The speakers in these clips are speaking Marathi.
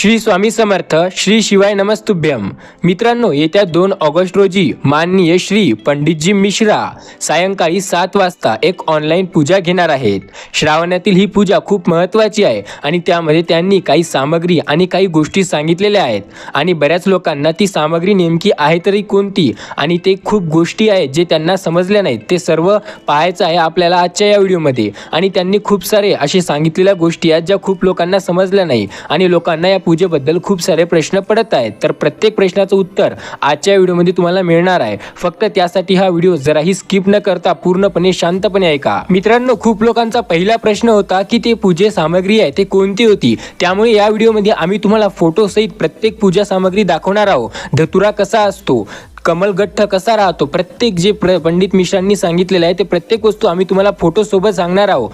श्री स्वामी समर्थ, श्री शिवाय नमस्तुभ्यम। मित्रांनो, येत्या 2 ऑगस्ट रोजी माननीय श्री पंडितजी मिश्रा सायंकाळी 7 वाजता एक ऑनलाईन पूजा घेणार आहेत। श्रावणातील ही पूजा खूप महत्त्वाची आहे आणि त्यामध्ये त्यांनी काही सामग्री आणि काही गोष्टी सांगितलेल्या आहेत आणि बऱ्याच लोकांना ती सामग्री नेमकी आहे तरी कोणती आणि ते खूप गोष्टी आहेत जे त्यांना समजल्या नाहीत, ते सर्व पाहायचं आहे आपल्याला आजच्या या व्हिडिओमध्ये। आणि त्यांनी खूप सारे असे सांगितलेल्या गोष्टी आहेत ज्या खूप लोकांना समजल्या नाही आणि लोकांना या पूजेबद्दल खूप सारे प्रश्न पडत आहेत। तर प्रत्येक प्रश्नाचं उत्तर आजच्या व्हिडिओमध्ये तुम्हाला मिळणार आहे। फक्त त्यासाठी हा व्हिडिओ जराही स्किप न करता पूर्णपणे शांतपणे ऐका। मित्रांनो, खूप लोकांचा पहिला प्रश्न होता की ते पूजे सामग्री आहे ते कोणती होती, त्यामुळे या व्हिडिओमध्ये आम्ही तुम्हाला फोटो सहित प्रत्येक पूजा सामग्री दाखवणार आहोत। धतुरा कसा असतो, कमलगठ्ठ कसा राहतो, प्रत्येक जे पंडित मिश्रांनी सांगितलेलं आहे ते प्रत्येक वस्तू आम्ही तुम्हाला फोटो सोबत सांगणार आहोत।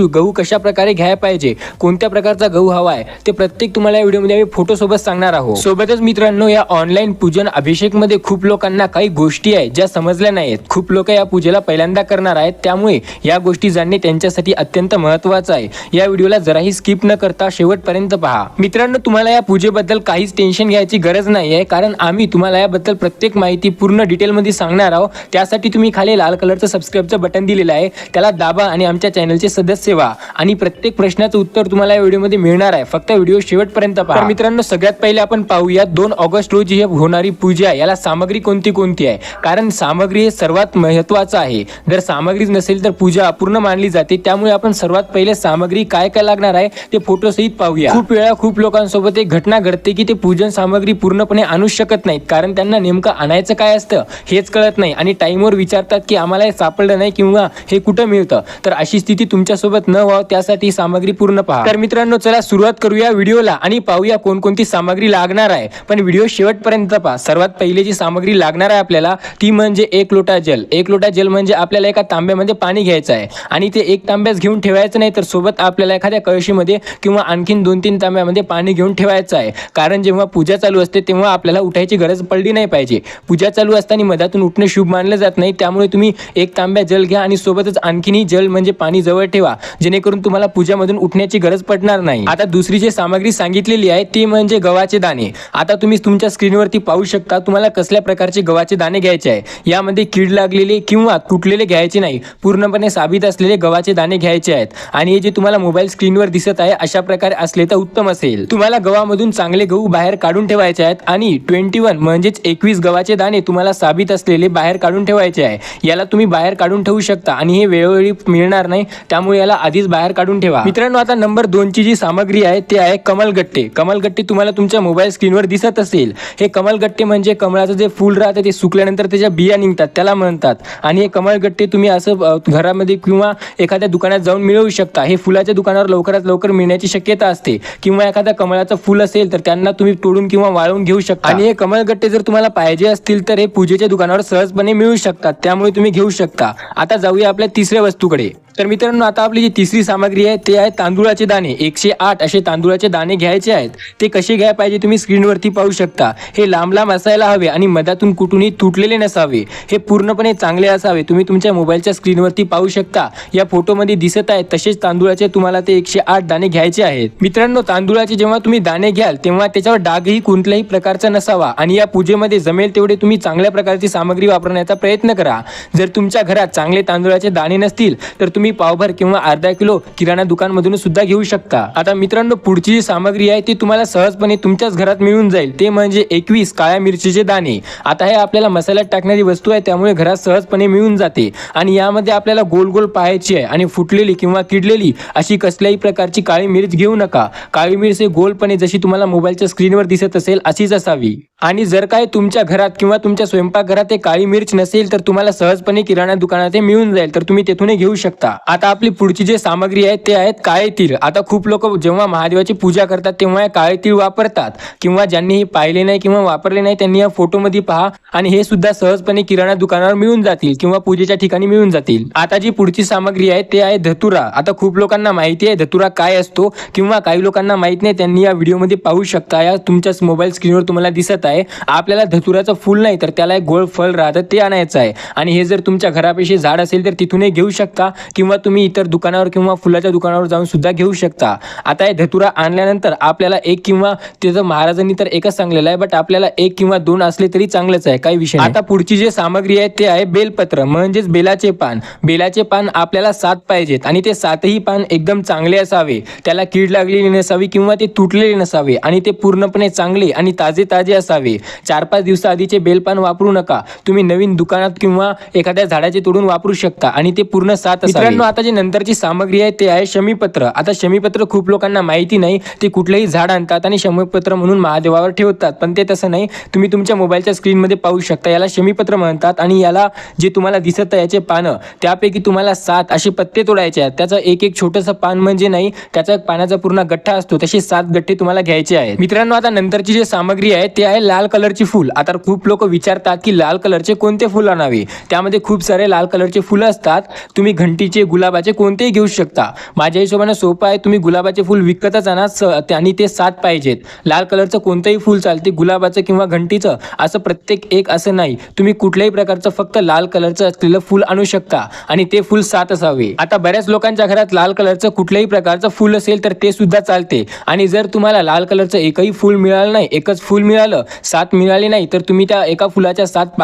गहू कशा प्रकारे घ्यायला पाहिजे, कोणत्या प्रकारचा गहू हवा आहे ते प्रत्येक तुम्हाला या व्हिडिओमध्ये आम्ही फोटो सोबत सांगणार आहोत। सोबतच मित्रांनो, या ऑनलाईन पूजन अभिषेक मध्ये खूप लोकांना काही गोष्टी आहेत ज्या समजल्या नाहीत। खूप लोक या पूजेला पहिल्यांदा करणार आहेत, त्यामुळे या गोष्टी जाणणे त्यांच्यासाठी अत्यंत महत्त्वाचं आहे। या व्हिडिओला जराही स्किप न करता शेवटपर्यंत पहा। मित्रांनो, तुम्हाला या पूजेबद्दल काहीच टेन्शन घ्यायची गरज नाही आहे, कारण आम्ही तुम्हाला याबद्दल प्रत्येक माहिती पूर्ण डिटेल मध्ये सांगणार आहोत। त्यासाठी तुम्ही खाली लाल कलरचं सबस्क्राइबचं बटन दिलेलं आहे, त्याला दाबा आणि आमच्या चॅनलचे सदस्य व्हा आणि प्रत्येक प्रश्नाचं उत्तर तुम्हाला या व्हिडिओमध्ये मिळणार आहे। फक्त व्हिडिओ शेवटपर्यंत पहा। तर मित्रांनो, सगळ्यात पहिले आपण पाहूया 2 ऑगस्ट रोजी हे होणारी पूजा आहे, याला सामग्री कोणती कोणती आहे, कारण सामग्री हे सर्वात महत्त्वाचं आहे। जर सामग्रीच नसेल तर पूजा अपूर्ण मानली जाते। त्यामुळे आपण सर्वात पहिले सामग्री काय काय लागणार आहे ते फोटो सहित पाहूया। खूप वेळा खूप लोकांसोबत एक घटना घडते की ते पूजन सामग्री पूर्णपणे आणू शकत नाहीत, कारण त्यांना नेमकं आणायचं काय असतं हेच कळत नाही आणि टाइमवर विचारतात की आम्हाला हे सापडलं नाही किंवा हे कुठं मिळतं। तर अशी स्थिती तुमच्यासोबत न व्हावी त्यासाठी सामग्री पूर्ण पहा। तर मित्रांनो, चला सुरुवात करूया व्हिडिओला आणि पाहूया कोणकोणती सामग्री लागणार आहे, पण व्हिडिओ शेवटपर्यंत पहा। सर्वात पहिली जी सामग्री लागणार आहे आपल्याला ती म्हणजे 1 लोटा जल। 1 लोटा जल म्हणजे आपल्याला एका तांब्यामध्ये पाणी घ्यायचं आहे आणि ते एक तांब्याच घेऊन ठेवायचं नाही, तर सोबत आपल्याला एखाद्या कळशीमध्ये किंवा आणखीन 2-3 तांब्यामध्ये पाणी घेऊन ठेवायचं आहे, कारण जेव्हा पूजा चालू असते तेव्हा आपल्याला उठायची गरज पडली नाही पाहिजे। पूजा चालू असताना मधातून उठणे शुभ मानले जात नाही, त्यामुळे तुम्ही एक तांब्या जल घ्या आणि सोबतच आणखीनही जल म्हणजे पाणी जवळ ठेवा, जेणेकरून तुम्हाला पूजामधून उठण्याची गरज पडणार नाही। आता दुसरी जी सामग्री सांगितलेली आहे ती म्हणजे गव्हाचे दाणे। आता तुम्ही तुमच्या स्क्रीनवरती पाहू शकता तुम्हाला कसल्या प्रकारचे गव्हाचे दाणे घ्यायचे आहे। यामध्ये कीड लागलेले किंवा तुटलेले घ्यायचे नाही, पूर्णपणे साबित असलेले गव्हाचे दाणे घ्यायचे आहेत आणि हे जे तुम्हाला मोबाईल स्क्रीनवर दिसत आहे अशा प्रकारे असले तर उत्तम असेल। तुम्हाला गव्हामधून चांगले गहू बाहेर काढून ठेवायचे आहेत आणि 21 म्हणजेच 21 गव्हाचे दाणे तुम्हाला साबित असलेले बाहेर काढून ठेवायचे आहे। याला तुम्ही बाहेर काढून ठेवू शकता आणि हे वेळोवेळी मिळणार नाही, त्यामुळे याला आधीच बाहेर काढून ठेवा। मित्रांनो, आता नंबर 2 ची जी सामग्री आहे ते आहे कमलगट्टे। कमलगट्टे तुम्हाला तुमच्या मोबाईल स्क्रीनवर दिसत असेल। हे कमलगट्टे म्हणजे कमळाचं जे फूल राहतं ते सुकल्यानंतर त्याच्या बिया निघतात त्याला म्हणतात आणि हे कमलगट्टे तुम्ही असं घरामध्ये किंवा एखाद्या दुकानात जाऊन मिळवू शकता। हे फुलाच्या दुकानावर लवकरात लवकर मिळण्याची शक्यता असते किंवा एखाद्या कमळाचं फूल असेल तर त्यांना तुम्ही तोडून किंवा वाळवून घेऊ शकता आणि हे कमलगट्टे जर तुम्हाला पाहिजे असतील तर हे पूजेच्या दुकानावर सहजपणे मिळू शकतात, त्यामुळे तुम्ही घेऊ शकता। आता जाऊया आपल्या तिसऱ्या वस्तूकडे। तर मित्रांनो, आता आपली जी तिसरी सामग्री आहे ते आहे तांदूळाचे दाणे। 108 असे तांदूळाचे दाणे घ्यायचे आहेत। ते कसे घ्यायला पाहिजे तुम्ही स्क्रीनवरती पाहू शकता। हे लांब लांब असायला हवे आणि मधातून कुठूनही तुटलेले नसावे, हे पूर्णपणे चांगले असावे। तुम्ही तुमच्या मोबाईलच्या स्क्रीनवरती पाहू शकता, या फोटोमध्ये दिसत आहे तसेच तांदूळाचे तुम्हाला ते 108 दाणे घ्यायचे आहेत। मित्रांनो, तांदूळाचे जेव्हा तुम्ही दाणे घ्याल तेव्हा त्याच्यावर डागही कोणत्याही प्रकारचा नसावा आणि या पूजेमध्ये जमेल तेवढे तुम्ही चांगल्या प्रकारची सामग्री वापरण्याचा प्रयत्न करा। जर तुमच्या घरात चांगले तांदूळाचे दाणे नसतील तर तुम्ही पावभर किंवा अर्धा किलो किराणा दुकानमधून सुद्धा घेऊ शकता। आता मित्रांनो, पुढची जी सामग्री आहे ती तुम्हाला सहजपणे तुमच्याच घरात मिळून जाईल, ते म्हणजे 21 काळ्या मिरचीचे दाणे। आता हे आपल्याला मसाल्यात टाकणारी वस्तू आहे, त्यामुळे घरात सहजपणे मिळून जाते आणि यामध्ये आपल्याला गोल गोल पाहायची आहे आणि फुटलेली किंवा किडलेली अशी कसल्याही प्रकारची काळी मिरच घेऊ नका। काळी मिरच हे गोलपणे जशी तुम्हाला मोबाईलच्या स्क्रीनवर दिसत असेल अशीच असावी आणि जर काय तुमच्या घरात किंवा तुमच्या स्वयंपाकघरात हे काळी मिरच नसेल तर तुम्हाला सहजपणे किराणा दुकानात हे मिळून जाईल, तर तुम्ही तेथून घेऊ शकता। आता आपली पुढची जी सामग्री आहे ते आहेत काळे तीळ। आता खूप लोक जेव्हा महादेवाची पूजा करतात तेव्हा काळे तीळ वापरतात किंवा ज्यांनी हे पाहिले नाही किंवा वापरले नाही त्यांनी या फोटोमध्ये पहा आणि हे सुद्धा सहजपणे किराणा दुकानावर मिळून जातील किंवा पूजेच्या ठिकाणी मिळून जातील। आता जी पुढची सामग्री आहे ते आहे धतुरा। आता खूप लोकांना माहिती आहे धतुरा काय असतो किंवा काही लोकांना माहित नाही, त्यांनी या व्हिडिओमध्ये पाहू शकता। या तुमच्या मोबाईल स्क्रीनवर तुम्हाला दिसत आहे। आपल्याला धतुराचं फूल नाही तर त्याला एक गोल फळ राहतं ते आणायचं आहे आणि हे जर तुमच्या घरापाशी झाड असेल तर तिथूनही घेऊ शकता किंवा किंवा तुम्ही इतर दुकानावर किंवा फुलाच्या दुकानावर जाऊन सुद्धा घेऊ शकता. आता हे धतुरा आणल्यानंतर आपल्याला एक किंवा त्याचं महाराजांनी तर एकच सांगलेलं आहे, बट आपल्याला एक किंवा दोन असले तरी चांगलंच आहे, काही विषय नाही. आता पुढची जी सामग्री आहे ते आहे बेलपत्र म्हणजेच बेलाचे पान. बेलाचे पान आपल्याला 7 पाहिजेत आणि ते 7ही पान एकदम चांगले असावे, त्याला कीड लागलेली नसावी किंवा ते तुटलेले नसावे आणि ते पूर्णपणे चांगले आणि ताजे ताजे असावे. 4-5 दिवसाआधीचे बेलपान वापरू नका. तुम्ही नवीन दुकानात किंवा एखाद्या झाडाचे तोडून वापरू शकता आणि ते पूर्ण 7 असावे. मित्रांनो, आता जी नंतरची सामग्री आहे ते आहे शमीपत्र. आता शमीपत्र खूप लोकांना माहिती नाही, ते कुठलेही झाड आणतात आणि शमीपत्र म्हणून महादेवावर ठेवतात, पण ते तसं नाही. तुम्ही तुमच्या मोबाईलच्या स्क्रीनमध्ये पाहू शकता, याला शमीपत्र म्हणतात आणि याला जे तुम्हाला दिसत आहे याचे पानं, त्यापैकी तुम्हाला 7 असे पत्ते तोडायचे आहेत. त्याचं एक एक छोटंसं पान म्हणजे नाही, त्याचा पानाचा पूर्ण गठ्ठा असतो, तसे 7 गठ्ठे तुम्हाला घ्यायचे आहेत. मित्रांनो, आता नंतरची जी सामग्री आहे ते आहे लाल कलरची फूल. आता खूप लोक विचारतात की लाल कलरचे कोणते फूल आणावे. त्यामध्ये खूप सारे लाल कलरचे फुलं असतात. तुम्ही घंटीचे, गुलाबाचे कोणतेही घेऊ शकता. माझ्या हिशोबाने सोपं आहे, तुम्ही गुलाबाचे फूल विकतच आणा आणि ते 7 पाहिजेत. लाल कलरचं कोणतंही फूल चालते, गुलाबाचं किंवा घंटीचं, असं प्रत्येक एक असं नाही. तुम्ही कुठल्याही प्रकारचं फक्त लाल कलरचं असलेलं फूल आणू शकता आणि ते फूल 7 असावे. आता बऱ्याच लोकांच्या घरात लाल कलरचं कुठल्याही प्रकारचं फूल असेल तर ते सुद्धा चालते. आणि जर तुम्हाला लाल कलरचं एकही फूल मिळालं नाही, एकच फूल मिळालं, 7 मिळाले नाही, तर तुम्ही त्या एका फुलाच्या 7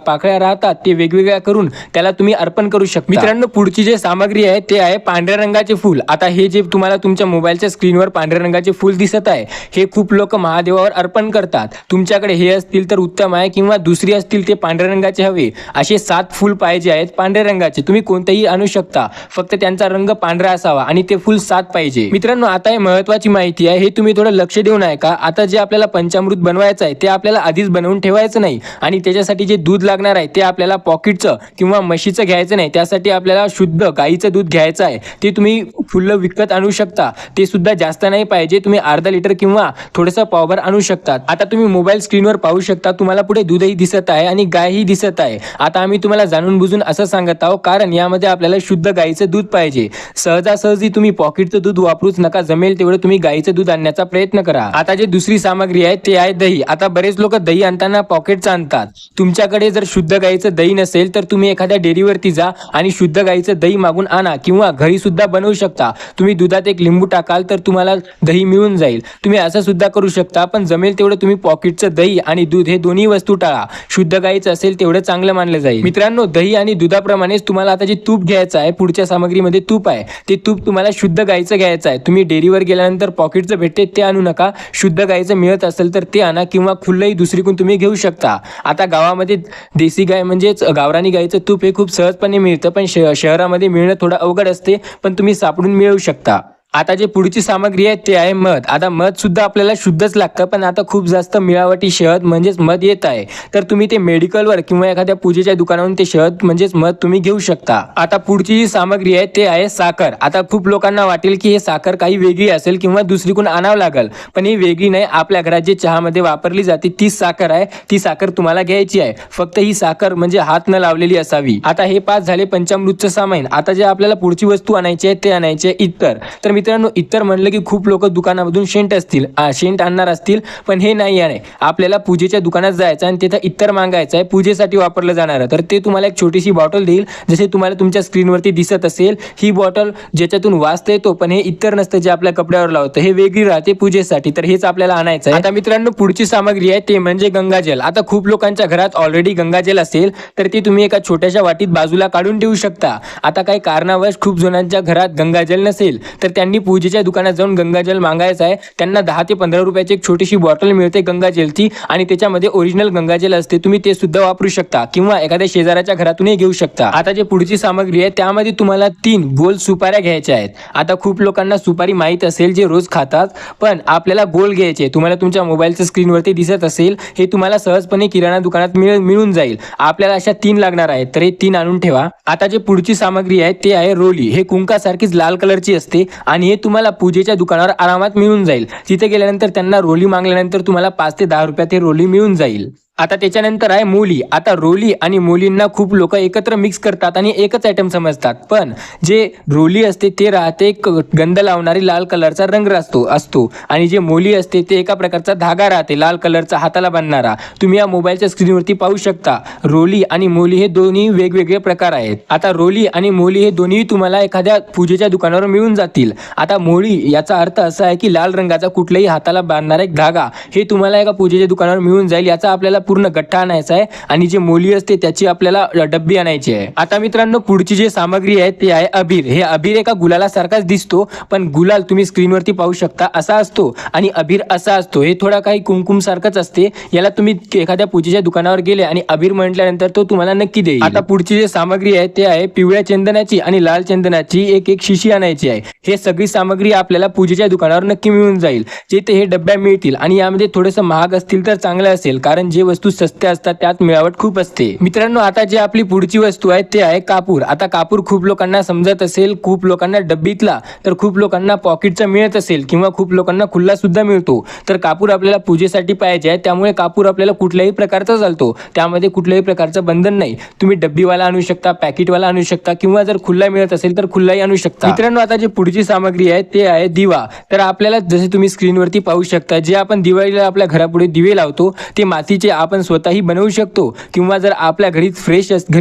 पाकळ्या राहतात ते वेगवेगळ्या करून त्याला तुम्ही अर्पण करू शकता. मित्रांनो, पुढची जी सामग्री आहे ते आहे पांढऱ्या रंगाचे फूल. आता हे जे तुम्हाला तुमच्या मोबाईलच्या स्क्रीनवर पांढऱ्या रंगाचे फूल दिसत आहे, हे खूप लोक महादेवावर अर्पण करतात. तुमच्याकडे हे असतील तर उत्तम आहे, किंवा दुसरी असतील ते पांढऱ्या रंगाचे हवे. असे 7 फूल पाहिजे आहेत पांढऱ्या रंगाचे. तुम्ही कोणतेही आणू शकता, फक्त त्यांचा रंग पांढरा असावा आणि ते फूल 7 पाहिजे. मित्रांनो, आता हे महत्त्वाची माहिती आहे, हे तुम्ही थोडं लक्ष देऊन ऐका. आता जे आपल्याला पंचामृत बनवायचं आहे ते आपल्याला आधीच बनवून ठेवायचं नाही आणि त्याच्यासाठी जे दूध लागणार आहे ते आपल्याला पॉकेटचं किंवा म्हशीचं घ्यायचं नाही. त्यासाठी आपल्याला शुद्ध गाईचं दूध घ्यायचं आहे. ते तुम्ही फुलं विकत आणू शकता. ते सुद्धा जास्त नाही पाहिजे, तुम्ही अर्धा लिटर किंवा थोडंसं पावभर आणू शकतात. आता तुम्ही मोबाईल स्क्रीनवर पाहू शकता, तुम्हाला पुढे दूधही दिसत आहे आणि गायही दिसत आहे. आता आम्ही तुम्हाला जाणून बुजून असं सांगत आहोत, कारण यामध्ये आपल्याला शुद्ध गाईचं दूध पाहिजे. सहजासहजी तुम्ही पॉकेटचं दूध वापरूच नका, जमेल तेवढं तुम्ही गाईचं दूध आणण्याचा प्रयत्न करा. आता जे दुसरी सामग्री आहे ते आहे दही. आता बरेच लोक दही आणताना पॉकेटचं आणतात. तुमच्याकडे जर शुद्ध गाईचं दही नसेल तर तुम्ही एखाद्या डेअरीवरती जा आणि शुद्ध गाईचं दही मागून आणा, किंवा घरी सुद्धा बनवू शकता. तुम्ही दुधात एक लिंबू टाकाल तर तुम्हाला दही मिळून जाईल. तुम्ही असं सुद्धा करू शकता, पण जमेल तेवढं तुम्ही पॉकेटचं दही आणि दूध हे दोन्ही वस्तू टाळा. शुद्ध गाईचं असेल तेवढं चांगलं मानलं जाईल. मित्रांनो, दही आणि दुधाप्रमाणेच तुम्हाला आता जे तूप घ्यायचं आहे, पुढच्या सामग्रीमध्ये तूप आहे, ते तूप तुम्हाला शुद्ध गाईचं घ्यायचं आहे. तुम्ही डेअरीवर गेल्यानंतर पॉकेटचं भेटते ते आणू नका. शुद्ध गाईचं मिळत असेल तर ते आणा, किंवा खुल्लंही दुसरीकडून तुम्ही घेऊ शकता. आता गावामध्ये देशी गाय म्हणजेच गावरानी गाईचं तूप हे खूप सहजपणे मिळतं, पण शहरामध्ये मिळणं थोडं अवघड असते, पण तुम्ही सापडून मिळवू शकता. आता जे पुढची सामग्री आहे ते आहे मध. आता मध सुद्धा आपल्याला शुद्धच लागतं, पण आता खूप जास्त मिळावटी शहद म्हणजेच मध येत आहे, तर तुम्ही ते मेडिकलवर किंवा एखाद्या पूजेच्या दुकानावरून ते शहद म्हणजेच मध तुम्ही घेऊ शकता. आता पुढची जी सामग्री आहे ते आहे साखर. आता खूप लोकांना वाटेल की हे साखर काही वेगळी असेल किंवा दुसरीकडून आणावं लागेल, पण ही वेगळी नाही. आपल्या घरात जे चहामध्ये वापरली जाते तीच साखर आहे, ती साखर तुम्हाला घ्यायची आहे. फक्त ही साखर म्हणजे हात न लावलेली असावी. आता हे 5 झाले पंचामृतचं सामान. आता जे आपल्याला पुढची वस्तू आणायची आहे ते आणायचे इत्तर. तर मित्रांनो, इत्तर म्हणलं की खूप लोक दुकानामधून शेंट आणणार असतील, पण हे नाही आहे. आपल्याला पूजेच्या दुकानात जायचं आणि तिथं इत्तर मागायचं आहे, पूजेसाठी वापरलं जाणार. तर ते तुम्हाला एक छोटीशी बॉटल देईल, जसे तुम्हाला तुमच्या स्क्रीनवरती दिसत असेल. ही बॉटल ज्याच्यातून वाजता येतो, पण हे इत्तर नसतं जे आपल्या कपड्यावर लावतं, हे वेगळी राहते पूजेसाठी. तर हेच आपल्याला आणायचं आहे. आता मित्रांनो, पुढची सामग्री आहे ते म्हणजे गंगाजल. आता खूप लोकांच्या घरात ऑलरेडी गंगाजल असेल तर ती तुम्ही एका छोट्याशा वाटीत बाजूला काढून ठेवू शकता. आता काही कारणावश खूप जणांच्या घरात गंगाजल नसेल तर त्यांनी पूजेच्या दुकानात जाऊन गंगाजल मागायचं आहे. त्यांना 10 ते 15 रुपयाची एक छोटीशी बॉटल मिळते गंगाजलची आणि त्याच्यामध्ये ओरिजिनल गंगाजल असते. तुम्ही ते सुद्धा वापरू शकता किंवा एखाद्या शेजाऱ्याच्या घरातूनही घेऊ शकता. आता जे पुढची सामग्री आहे त्यामध्ये तुम्हाला 3 गोल सुपाऱ्या घ्यायच्या आहेत. आता खूप लोकांना सुपारी माहीत असेल जे रोज खातात, पण आपल्याला गोल घ्यायचे. तुम्हाला तुमच्या मोबाईलच्या स्क्रीनवरती दिसत असेल, हे तुम्हाला सहजपणे किराणा दुकानात मिळून जाईल. आपल्याला अशा 3 लागणार आहेत, तर हे 3 आणून ठेवा. आता जे पुढची सामग्री आहे ते आहे रोली. हे कुंकासारखीच लाल कलरची असते आणि हे तुम्हाला पूजेच्या दुकानावर आरामात मिळून जाईल. तिथे गेल्यानंतर त्यांना रोली मागल्यानंतर तुम्हाला 5 ते 10 रुपयात हे रोली मिळून जाईल. आता त्याच्यानंतर आहे मोली. आता रोली आणि मोलींना खूप लोक एकत्र मिक्स करतात आणि एकच आयटम समजतात, पण जे रोली असते ते राहते गंध लावणारी लाल कलरचा रंग असतो आणि जे मोली असते ते एका प्रकारचा धागा राहते लाल कलरचा हाताला बांधणारा. तुम्ही या मोबाईलच्या स्क्रीनवरती पाहू शकता रोली आणि मोली हे दोन्ही वेगवेगळे प्रकार आहेत. आता रोली आणि मोली हे दोन्ही तुम्हाला एखाद्या पूजेच्या दुकानावर मिळून जातील. आता मोली याचा अर्थ असा आहे की लाल रंगाचा कुठल्याही हाताला बांधणारा एक धागा हे तुम्हाला एका पूजेच्या दुकानावर मिळून जाईल. याचा आपल्याला पूर्ण गठ्ठा आणायचा आहे आणि जे मोली असते त्याची आपल्याला डब्बी आणायची आहे. आता मित्रांनो पुढची जी सामग्री आहे ते आहे अबीर. हे अबीर एका गुलाला सारखाच दिसतो, पण गुलाल तुम्ही स्क्रीनवरती पाहू शकता असा असतो आणि अबीर असा असतो. हे थोडा काही कुमकुम सारखंच असते. याला तुम्ही एखाद्या पूजेच्या दुकानावर गेले आणि अबीर म्हटल्यानंतर तो तुम्हाला नक्की देईल. आता पुढची जी सामग्री आहे ते आहे पिवळ्या चंदनाची आणि लाल चंदनाची एक एक शिशी आणायची आहे. हे सगळी सामग्री आपल्याला पूजेच्या दुकानावर नक्की मिळून जाईल. जिथे हे डब्या मिळतील आणि यामध्ये थोडंसं महाग असतील तर चांगलं असेल, कारण जे वस्तू सस्त्या असतात त्यात मिळावट खूप असते. मित्रांनो आता जे आपली पुढची वस्तू आहे ते आहे कापूर. आता कापूर खूप लोकांना समजत असेल, खूप लोकांना डब्बीतला तर खूप लोकांना पॉकेटचा मिळत असेल किंवा खूप लोकांना खुल्ला सुद्धा मिळतो. तर कापूर आपल्याला पूजेसाठी पाहिजे आहे, त्यामुळे कापूर आपल्याला कुठल्याही प्रकारचा चालतो. त्यामध्ये कुठल्याही प्रकारचं बंधन नाही. तुम्ही डब्बीवाला आणू शकता, पॅकेटवाला आणू शकता किंवा जर खुल्ला मिळत असेल तर खुल्लाही आणू शकता. मित्रांनो आता जी पुढची सामग्री आहे ते आहे दिवा. तर आपल्याला जसे तुम्ही स्क्रीनवरती पाहू शकता जे आपण दिवाळीला आपल्या घरापुढे दिवे लावतो ते मातीचे आपण स्वतःही बनवू शकतो किंवा जर आपल्या घरी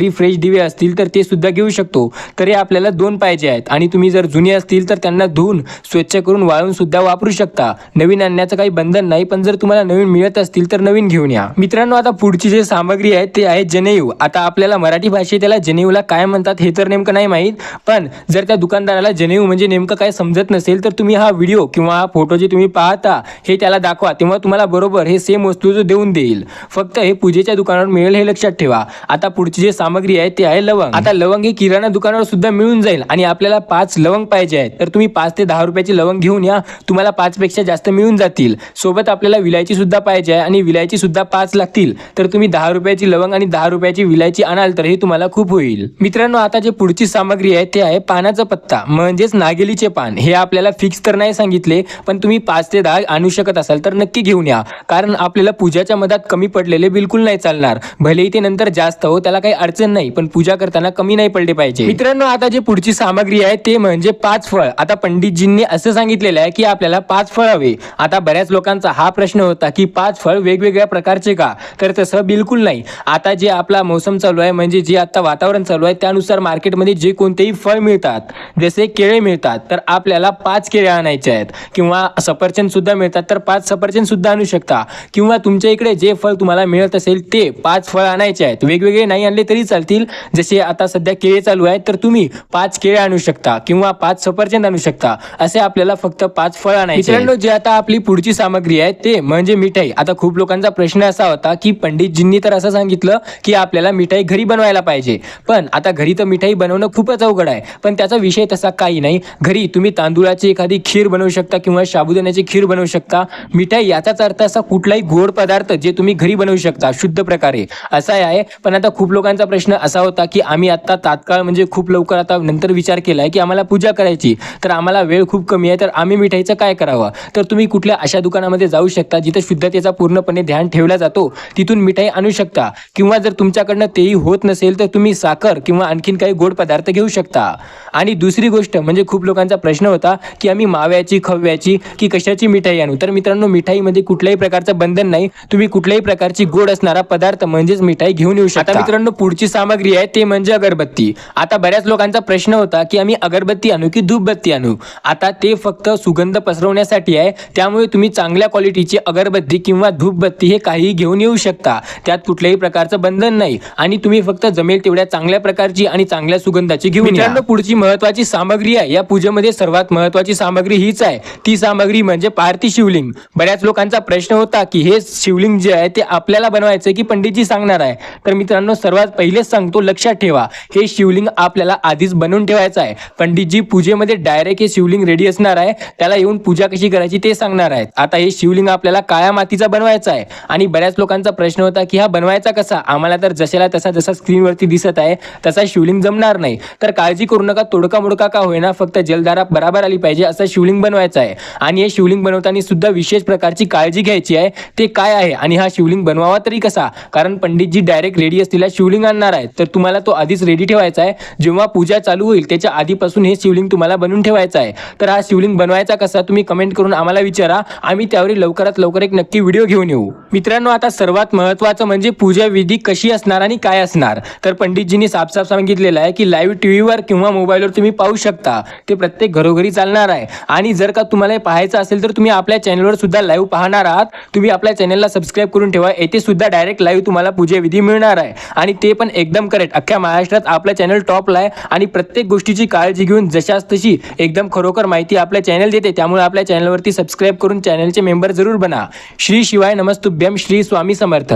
फ्रेश दिवे असतील तर ते सुद्धा घेऊ शकतो. तर हे आपल्याला दोन पाहिजे आहेत आणि तुम्ही जर जुने असतील तर त्यांना धुवून स्वच्छ करून वाळून सुद्धा वापरू शकता. नवीन आणण्याचं काही बंधन नाही, पण जर तुम्हाला नवीन मिळत असतील तर नवीन घेऊन या. मित्रांनो आता पुढची जी सामग्री आहे ते आहे जनेऊ. आता आपल्याला मराठी भाषेत त्याला जनेऊला काय म्हणतात हे तर नेमकं नाही माहीत, पण जर त्या दुकानदाराला जनेऊ म्हणजे नेमकं काय समजत नसेल तर तुम्ही हा व्हिडिओ किंवा हा फोटो जे तुम्ही पाहता हे त्याला दाखवा, तेव्हा तुम्हाला बरोबर हे सेम वस्तू जो देऊन देईल. फक्त हे पूजेच्या दुकानावर मिळेल हे लक्षात ठेवा. आता पुढची जी सामग्री आहे ते आहे लवंग. आता लवंग हे किराणा दुकानावर सुद्धा मिळून जाईल आणि आपल्याला 5 लवंग पाहिजे आहेत, तर तुम्ही 5 ते 10 रुपयाची लवंग घेऊन या, तुम्हाला 5 पेक्षा जास्त मिळून जातील. सोबत आपल्याला विलायची सुद्धा पाहिजे आहे आणि विलायची सुद्धा 5 लागतील, तर तुम्ही 10 रुपयाची लवंग आणि 10 रुपयाची विलायची आणाल तर हे तुम्हाला खूप होईल. मित्रांनो आता जे पुढची सामग्री आहे ते आहे पानाचा पत्ता म्हणजेच नागेलीचे पान. हे आपल्याला फिक्स तर नाही सांगितले, पण तुम्ही 5 ते 10 आणू शकत असाल तर नक्की घेऊन या, कारण आपल्याला पूजाच्या मधात कमी पडलेले बिलकुल नाही चालणार. भलेही ते नंतर जास्त हो त्याला काही अडचण नाही, पण पूजा करताना कमी नाही पडले पाहिजे. मित्रांनो आता जे पुढची सामग्री आहे ते म्हणजे 5 फळ. आता पंडितजींनी असं सांगितलेलं आहे की आपल्याला 5 फळ हवे. आता बऱ्याच लोकांचा हा प्रश्न होता की 5 फळ वेगवेगळ्या प्रकारचे का, तर तसं बिलकुल नाही. आता जे आपला मोसम चालू आहे म्हणजे जे आता वातावरण चालू आहे त्यानुसार मार्केटमध्ये जे कोणतेही फळ मिळतात, जसे केळे मिळतात तर आपल्याला 5 केळे आणायचे आहेत, किंवा सफरचंद सुद्धा मिळतात तर 5 सफरचंद सुद्धा आणू शकता, किंवा तुमच्या इकडे जे फळ तुम्हाला मिळत असेल ते 5 फळ आणायचे आहेत. वेगवेगळे नाही आणले तरी चालतील. जसे आता सध्या केळे चालू आहेत तर तुम्ही 5 केळे आणू शकता किंवा 5 सफरचंद आणू शकता. असे आपल्याला फक्त 5 फळ आणायचे. मित्रांनो जे आता आपली पुढची सामग्री आहे ते म्हणजे मिठाई. आता खूप लोकांचा प्रश्न असा होता की पंडितजींनी तर असं सांगितलं की आपल्याला मिठाई घरी बनवायला पाहिजे, पण आता घरी तर मिठाई बनवणं खूपच अवघड आहे. पण त्याचा विषय तसा काही नाही. घरी तुम्ही तांदूळाची एखादी खीर बनवू शकता किंवा साबुदाण्याची खीर बनवू शकता. मिठाई याचाच अर्थ असा कुठलाही गोड पदार्थ जे तुम्ही घरी बनवू शकता शुद्ध प्रकारे असा आहे. पण आता खूप लोकांचा प्रश्न असा होता की आम्ही आता तात्काळ म्हणजे खूप लवकर आता नंतर विचार केलाय की आम्हाला पूजा करायची, तर आम्हाला वेळ खूप कमी आहे, तर आम्ही मिठाईचं काय करावं. तर तुम्ही कुठल्या अशा दुकानामध्ये जाऊ शकता जिथे शुद्धतेचा पूर्णपणे ध्यान ठेवला जातो, तिथून मिठाई आणू शकता. किंवा जर तुमच्याकडनं तेही होत नसेल तर तुम्ही साखर किंवा आणखीन काही गोड पदार्थ घेऊ शकता. आणि दुसरी गोष्ट म्हणजे खूप लोकांचा प्रश्न होता की आम्ही माव्याची, खव्याची की कशाची मिठाई आणू. तर मित्रांनो मिठाईमध्ये कुठल्याही प्रकारचं बंधन नाही. तुम्ही कुठल्याही प्रकारची गोड असणारा पदार्थ म्हणजेच मिठाई घेऊन येऊ शकता. मित्रांनो पुढची सामग्री आहे ते म्हणजे अगरबत्ती. आता बऱ्याच लोकांचा प्रश्न होता की आम्ही अगरबत्ती आणू की धूपबत्ती आणू. आता ते फक्त सुगंध पसरवण्यासाठी आहे, त्यामुळे तुम्ही चांगल्या क्वालिटीची अगरबत्ती किंवा धूपबत्ती हे काही घेऊन येऊ शकता. त्यात कुठल्याही प्रकारचं बंधन नाही आणि तुम्ही फक्त जमेल तेवढ्या चांगल्या प्रकारची आणि चांगल्या सुगंधाची घेऊन या. मित्रांनो पुढची महत्त्वाची सामग्री आहे. या पूजेमध्ये सर्वात महत्त्वाची सामग्री हीच आहे. ती सामग्री म्हणजे पार्थी शिवलिंग. बऱ्याच लोकांचा प्रश्न होता की हे शिवलिंग जे आहे ते आपल्याला बनवायचं की पंडितजी सांगणार आहे. तर मित्रांनो सर्वात पहिलेच सांगतो, लक्षात ठेवा हे शिवलिंग आपल्याला आधीच बनवून ठेवायचं आहे. पंडितजी पूजेमध्ये डायरेक्ट हे शिवलिंग रेडी असणार आहे, त्याला येऊन पूजा कशी करायची ते सांगणार आहेत. आता हे शिवलिंग आपल्याला काळ्या मातीचा बनवायचा आहे आणि बऱ्याच लोकांचा प्रश्न होता की हा बनवायचा कसा, आम्हाला तर जशाला तसा जसा स्क्रीनवरती दिसत आहे तसा शिवलिंग जमणार नाही. तर काळजी करू नका, तोडका मोडका का होईना, फक्त जलधारा बराबर आली पाहिजे असं शिवलिंग बनवायचं आहे. आणि हे शिवलिंग बनवताना सुद्धा विशेष प्रकारची काळजी घ्यायची आहे. ते काय आहे आणि हा शिवलिंग बनवावा तरी कसा, कारण पंडितजी डायरेक्ट रेडी असलेला शिवलिंग आणणार आहेत. तर तुम्हाला तो आधीच रेडी ठेवायचा आहे. जेव्हा पूजा चालू होईल त्याच्या आधीपासून हे शिवलिंग तुम्हाला बनवून ठेवायचं आहे. तर हा शिवलिंग बनवायचा कसा तुम्ही कमेंट करून आम्हाला विचारा. आम्ही त्यावर लवकरात लवकर एक नक्की व्हिडिओ घेऊन येऊ. मित्रांनो, आता सर्वात महत्त्वाचं म्हणजे पूजा विधी कशी असणार आणि काय असणार. तर पंडितजींनी साफ सांगितलेलं आहे की लाईव्ह टीव्हीवर किंवा मोबाईलवर तुम्ही पाहू शकता. ते प्रत्येक घरोघरी चालणार आहे. आणि जर का तुम्हाला हे पाहायचं असेल तर तुम्ही आपल्या चॅनलवर सुद्धा लाईव्ह पाहणार आहात. तुम्ही आपल्या चॅनलला सबस्क्राईब करून ठेवा. येथे सुद्धा डायरेक्ट लाईव्ह तुम्हाला पूजा विधी मिळणार आहे. आणि ते पण एकदम करेक्ट. अख्ख्या महाराष्ट्रात आपलं चॅनल टॉपला आहे आणि प्रत्येक गोष्टीची काळजी घेऊन जशाच तशी एकदम खरोखर माहिती आपल्या चॅनल देते. त्यामुळे आपल्या चॅनलवरती सबस्क्राईब करून चॅनलचे मेंबर जरूर बना. श्री शिवाय नमस्तुभ्यम. श्री स्वामी समर्थ.